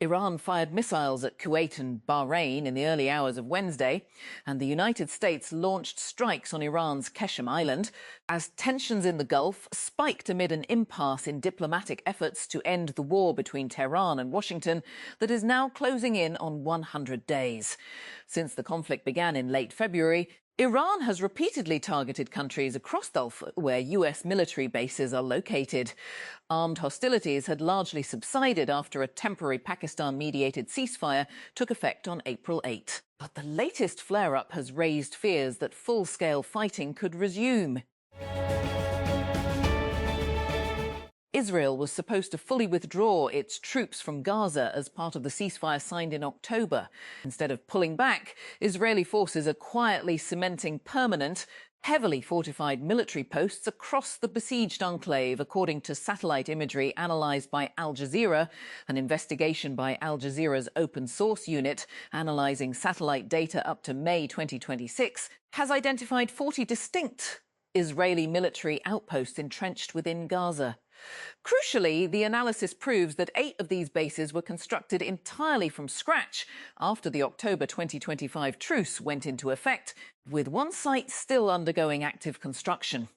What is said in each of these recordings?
Iran fired missiles at Kuwait and Bahrain in the early hours of Wednesday, and the United States launched strikes on Iran's Qeshm Island as tensions in the Gulf spiked amid an impasse in diplomatic efforts to end the war between Tehran and Washington that is now closing in on 100 days. Since the conflict began in late February, Iran has repeatedly targeted countries across the Gulf where US military bases are located. Armed hostilities had largely subsided after a temporary Pakistan-mediated ceasefire took effect on April 8. But the latest flare-up has raised fears that full-scale fighting could resume. Israel was supposed to fully withdraw its troops from Gaza as part of the ceasefire signed in October. Instead of pulling back, Israeli forces are quietly cementing permanent, heavily fortified military posts across the besieged enclave, according to satellite imagery analysed by Al Jazeera. An investigation by Al Jazeera's open source unit, analysing satellite data up to May 2026, has identified 40 distinct Israeli military outposts entrenched within Gaza. Crucially, the analysis proves that 8 of these bases were constructed entirely from scratch after the October 2025 truce went into effect, with one site still undergoing active construction.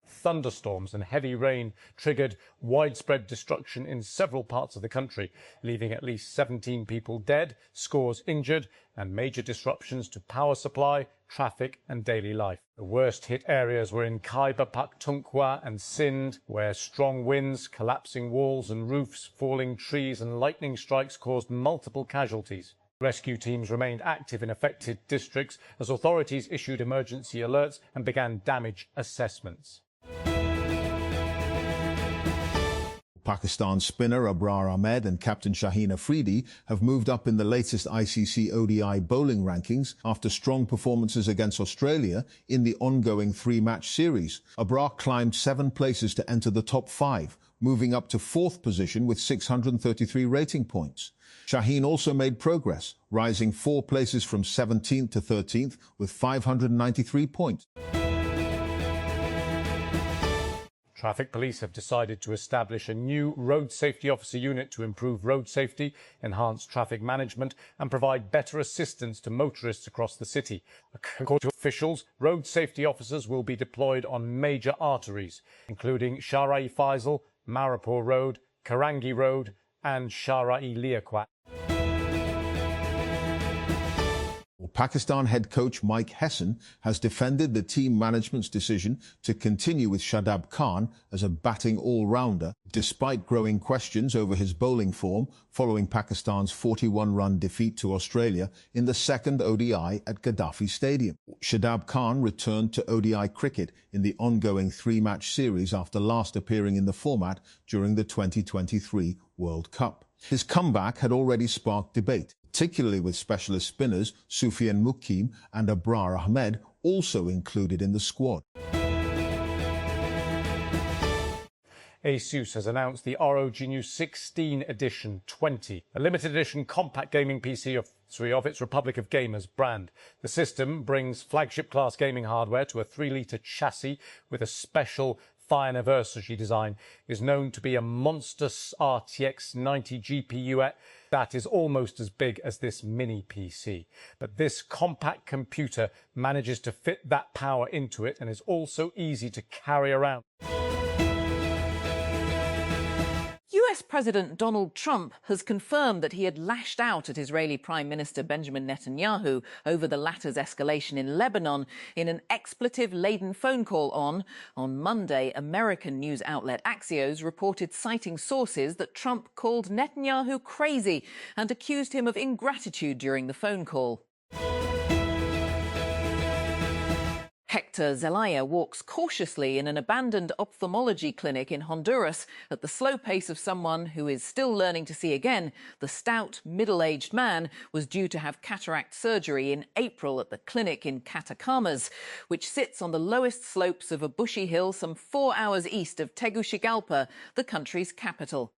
Thunderstorms and heavy rain triggered widespread destruction in several parts of the country, leaving at least 17 people dead, scores injured, and major disruptions to power supply, traffic and daily life. The worst hit areas were in Khyber Pakhtunkhwa and Sindh, where strong winds, collapsing walls and roofs, falling trees and lightning strikes caused multiple casualties. Rescue teams remained active in affected districts as authorities issued emergency alerts and began damage assessments. Pakistan spinner Abrar Ahmed and captain Shaheen Afridi have moved up in the latest ICC ODI bowling rankings after strong performances against Australia in the ongoing 3-match series. Abrar climbed 7 places to enter the top 5, moving up to 4th position with 633 rating points. Shaheen also made progress, rising 4 places from 17th to 13th with 593 points. Traffic police have decided to establish a new road safety officer unit to improve road safety, enhance traffic management and provide better assistance to motorists across the city. According to officials, road safety officers will be deployed on major arteries, including Shara-e Faisal, Maripur Road, Karangi Road and Shara-e Liaquat. Pakistan head coach Mike Hesson has defended the team management's decision to continue with Shadab Khan as a batting all-rounder, despite growing questions over his bowling form following Pakistan's 41-run defeat to Australia in the second ODI at Gaddafi Stadium. Shadab Khan returned to ODI cricket in the ongoing 3-match series after last appearing in the format during the 2023 World Cup. His comeback had already sparked debate, particularly with specialist spinners Sufyan Mukim and Abrar Ahmed also included in the squad. ASUS has announced the ROG New 16 Edition 20, a limited edition compact gaming PC of its Republic of Gamers brand. The system brings flagship-class gaming hardware to a 3-litre chassis with a special Phi anniversary design, is known to be a monster RTX 90 GPU that is almost as big as this mini PC. But this compact computer manages to fit that power into it and is also easy to carry around. US President Donald Trump has confirmed that he had lashed out at Israeli Prime Minister Benjamin Netanyahu over the latter's escalation in Lebanon in an expletive-laden phone call on Monday. American news outlet Axios reported citing sources that Trump called Netanyahu crazy and accused him of ingratitude during the phone call. Hector Zelaya walks cautiously in an abandoned ophthalmology clinic in Honduras at the slow pace of someone who is still learning to see again. The stout, middle-aged man was due to have cataract surgery in April at the clinic in Catacamas, which sits on the lowest slopes of a bushy hill some 4 hours east of Tegucigalpa, the country's capital.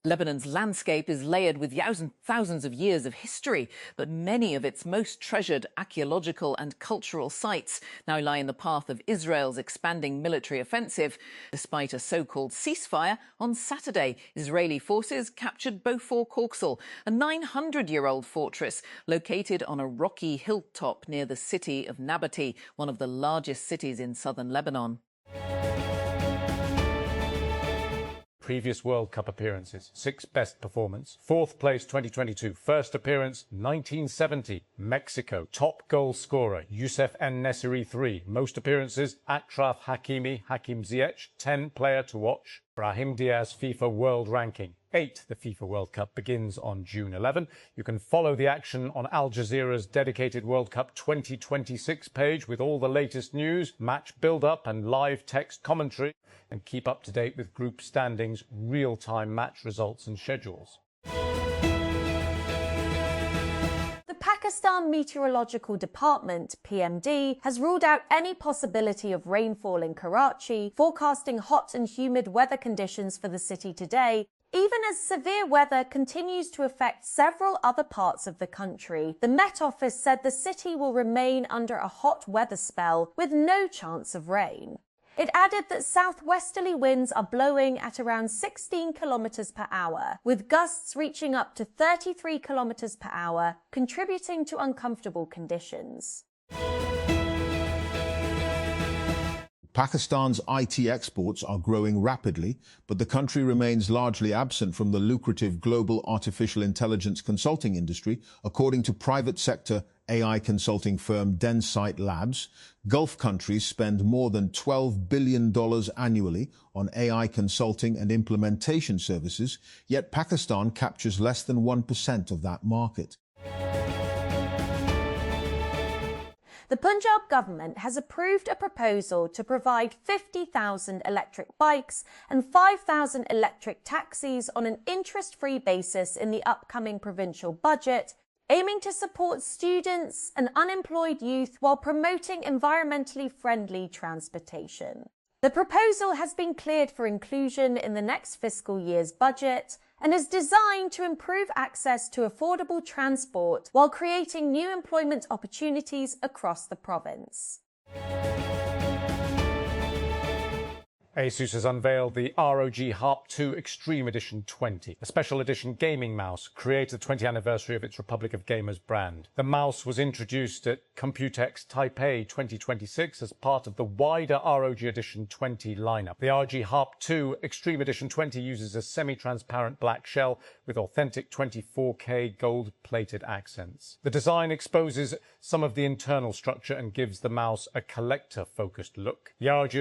Lebanon's landscape is layered with thousands of years of history, but many of its most treasured archaeological and cultural sites now lie in the path of Israel's expanding military offensive. Despite a so-called ceasefire, on Saturday, Israeli forces captured Beaufort Corksal, a 900-year-old fortress located on a rocky hilltop near the city of Nabatea, one of the largest cities in southern Lebanon. Previous World Cup appearances, 6th best performance. 4th place 2022, first appearance 1970, Mexico. Top goal scorer, Youssef En-Nesyri 3. Most appearances, Achraf Hakimi, Hakim Ziyech, 10 player to watch. Brahim Diaz FIFA World Ranking 8. The FIFA World Cup begins on June 11. You can follow the action on Al Jazeera's dedicated World Cup 2026 page with all the latest news, match build-up and live text commentary, and keep up to date with group standings, real-time match results and schedules. The Pakistan Meteorological Department, PMD, has ruled out any possibility of rainfall in Karachi, forecasting hot and humid weather conditions for the city today, even as severe weather continues to affect several other parts of the country. The Met Office said the city will remain under a hot weather spell with no chance of rain. It added that southwesterly winds are blowing at around 16 kilometers per hour, with gusts reaching up to 33 kilometers per hour, contributing to uncomfortable conditions. Pakistan's IT exports are growing rapidly, but the country remains largely absent from the lucrative global artificial intelligence consulting industry, according to private sector AI consulting firm Densight Labs. Gulf countries spend more than $12 billion annually on AI consulting and implementation services, yet Pakistan captures less than 1% of that market. The Punjab government has approved a proposal to provide 50,000 electric bikes and 5,000 electric taxis on an interest-free basis in the upcoming provincial budget, aiming to support students and unemployed youth while promoting environmentally friendly transportation. The proposal has been cleared for inclusion in the next fiscal year's budget and is designed to improve access to affordable transport while creating new employment opportunities across the province. Asus has unveiled the ROG Harp 2 Extreme Edition 20, a special edition gaming mouse created the 20th anniversary of its Republic of Gamers brand. The mouse was introduced at Computex Taipei 2026 as part of the wider ROG Edition 20 lineup. The ROG Harp 2 Extreme Edition 20 uses a semi-transparent black shell with authentic 24K gold-plated accents. The design exposes some of the internal structure and gives the mouse a collector-focused look. The ROG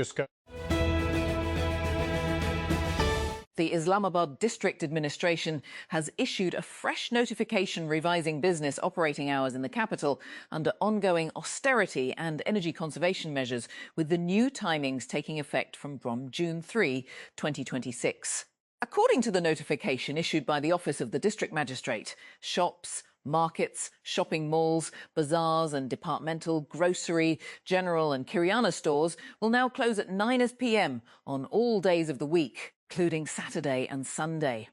The Islamabad District Administration has issued a fresh notification revising business operating hours in the capital under ongoing austerity and energy conservation measures, with the new timings taking effect from June 3, 2026. According to the notification issued by the Office of the District Magistrate, shops, markets, shopping malls, bazaars and departmental, grocery, general and Kirana stores will now close at 9 p.m. on all days of the week, including Saturday and Sunday.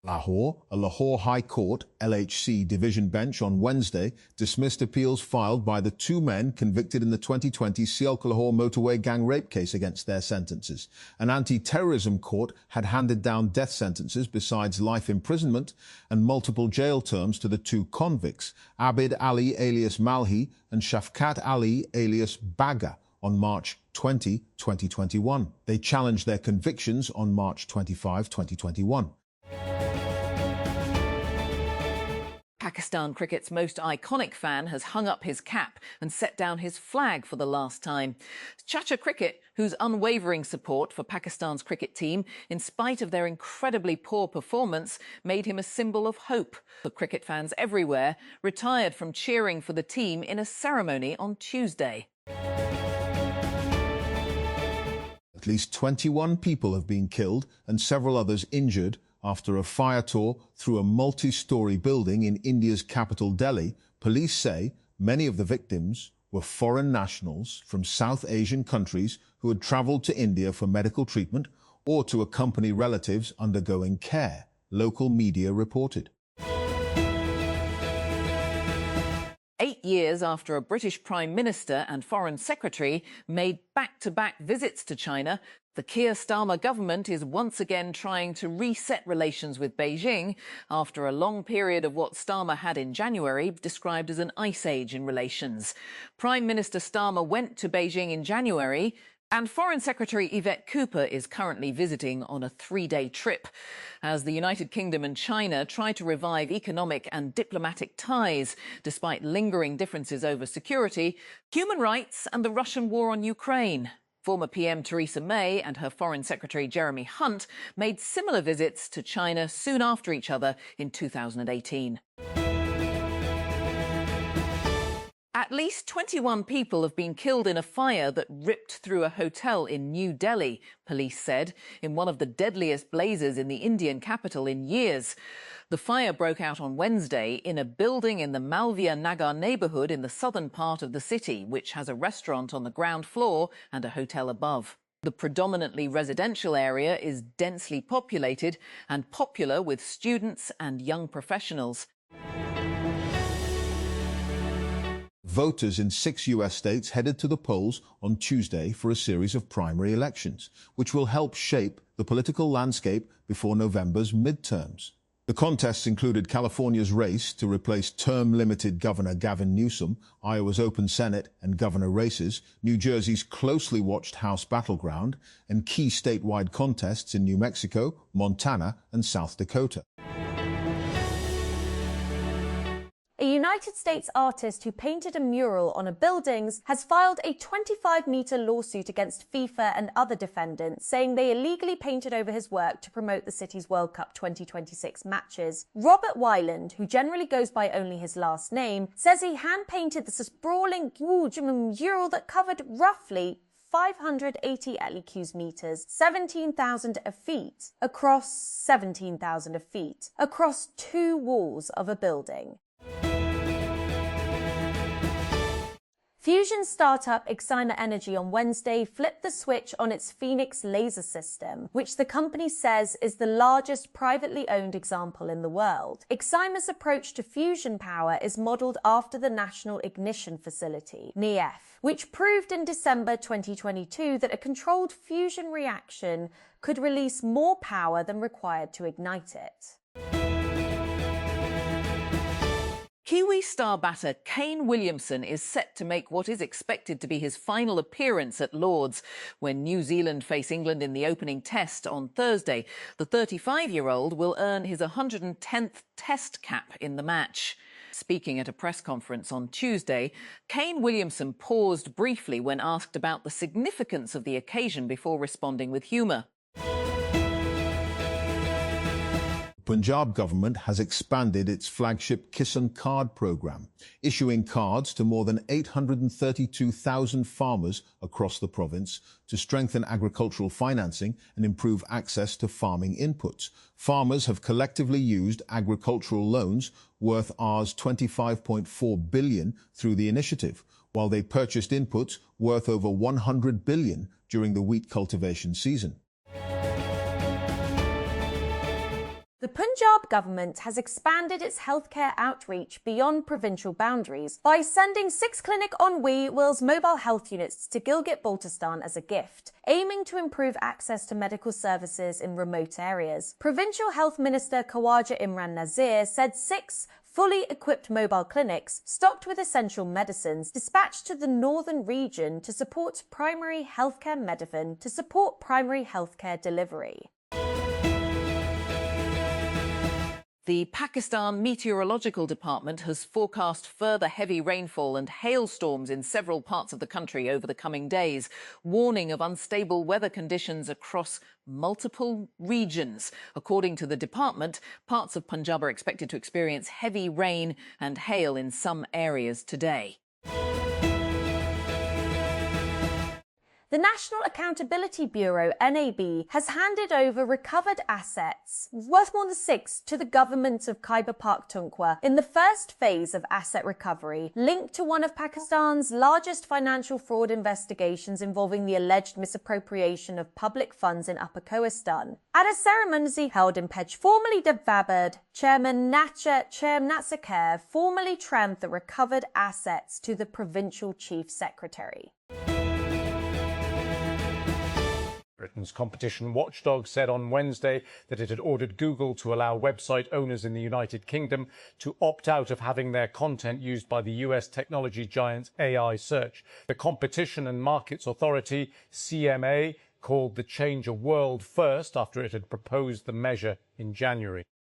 Lahore, a Lahore High Court LHC division bench on Wednesday dismissed appeals filed by the two men convicted in the 2020 Sialkot-Lahore motorway gang rape case against their sentences. An anti-terrorism court had handed down death sentences besides life imprisonment and multiple jail terms to the two convicts, Abid Ali alias Malhi and Shafkat Ali alias Baga, on March 20, 2021. They challenged their convictions on March 25, 2021. Pakistan cricket's most iconic fan has hung up his cap and set down his flag for the last time. Chacha Cricket, whose unwavering support for Pakistan's cricket team, in spite of their incredibly poor performance, made him a symbol of hope. The cricket fans everywhere retired from cheering for the team in a ceremony on Tuesday. At least 21 people have been killed and several others injured after a fire tore through a multi-story building in India's capital Delhi. Police say many of the victims were foreign nationals from South Asian countries who had travelled to India for medical treatment or to accompany relatives undergoing care, local media reported. 8 years after a British Prime Minister and Foreign Secretary made back-to-back visits to China, the Keir Starmer government is once again trying to reset relations with Beijing after a long period of what Starmer had in January described as an ice age in relations. Prime Minister Starmer went to Beijing in January, and Foreign Secretary Yvette Cooper is currently visiting on a 3-day trip as the United Kingdom and China try to revive economic and diplomatic ties despite lingering differences over security, human rights and the Russian war on Ukraine. Former PM Theresa May and her Foreign Secretary Jeremy Hunt made similar visits to China soon after each other in 2018. At least 21 people have been killed in a fire that ripped through a hotel in New Delhi, police said, in one of the deadliest blazes in the Indian capital in years. The fire broke out on Wednesday in a building in the Malviya Nagar neighbourhood in the southern part of the city, which has a restaurant on the ground floor and a hotel above. The predominantly residential area is densely populated and popular with students and young professionals. Voters in 6 U.S. states headed to the polls on Tuesday for a series of primary elections, which will help shape the political landscape before November's midterms. The contests included California's race to replace term-limited Governor Gavin Newsom, Iowa's open Senate and governor races, New Jersey's closely watched House battleground, and key statewide contests in New Mexico, Montana, and South Dakota. A United States artist who painted a mural on a building has filed a 25-metre lawsuit against FIFA and other defendants, saying they illegally painted over his work to promote the city's World Cup 2026 matches. Robert Weiland, who generally goes by only his last name, says he hand-painted the sprawling mural that covered roughly 580 cubic meters, 17,000 feet, across 2 walls of a building. Fusion startup Exima Energy on Wednesday flipped the switch on its Phoenix laser system, which the company says is the largest privately owned example in the world. Exima's approach to fusion power is modelled after the National Ignition Facility, NIEF, which proved in December 2022 that a controlled fusion reaction could release more power than required to ignite it. Kiwi star batter Kane Williamson is set to make what is expected to be his final appearance at Lord's when New Zealand face England in the opening test on Thursday. The 35-year-old will earn his 110th test cap in the match. Speaking at a press conference on Tuesday, Kane Williamson paused briefly when asked about the significance of the occasion before responding with humour. Punjab government has expanded its flagship Kisan Card program, issuing cards to more than 832,000 farmers across the province to strengthen agricultural financing and improve access to farming inputs. Farmers have collectively used agricultural loans worth Rs 25.4 billion through the initiative, while they purchased inputs worth over 100 billion during the wheat cultivation season. The Punjab government has expanded its healthcare outreach beyond provincial boundaries by sending 6 Clinic on Wheels mobile health units to Gilgit-Baltistan as a gift, aiming to improve access to medical services in remote areas. Provincial Health Minister Khawaja Imran Nazir said 6 fully equipped mobile clinics, stocked with essential medicines, dispatched to the northern region to support primary healthcare delivery. The Pakistan Meteorological Department has forecast further heavy rainfall and hailstorms in several parts of the country over the coming days, warning of unstable weather conditions across multiple regions. According to the department, parts of Punjab are expected to experience heavy rain and hail in some areas today. The National Accountability Bureau, NAB, has handed over recovered assets worth more than $6 to the government of Khyber Pakhtunkhwa in the first phase of asset recovery, linked to one of Pakistan's largest financial fraud investigations involving the alleged misappropriation of public funds in Upper Khorasan. At a ceremony held in Pehel, formerly devoured, Chairman Natsaker formally transferred the recovered assets to the provincial chief secretary. Britain's competition watchdog said on Wednesday that it had ordered Google to allow website owners in the United Kingdom to opt out of having their content used by the US technology giant's AI search. The Competition and Markets Authority, CMA, called the change a world first after it had proposed the measure in January.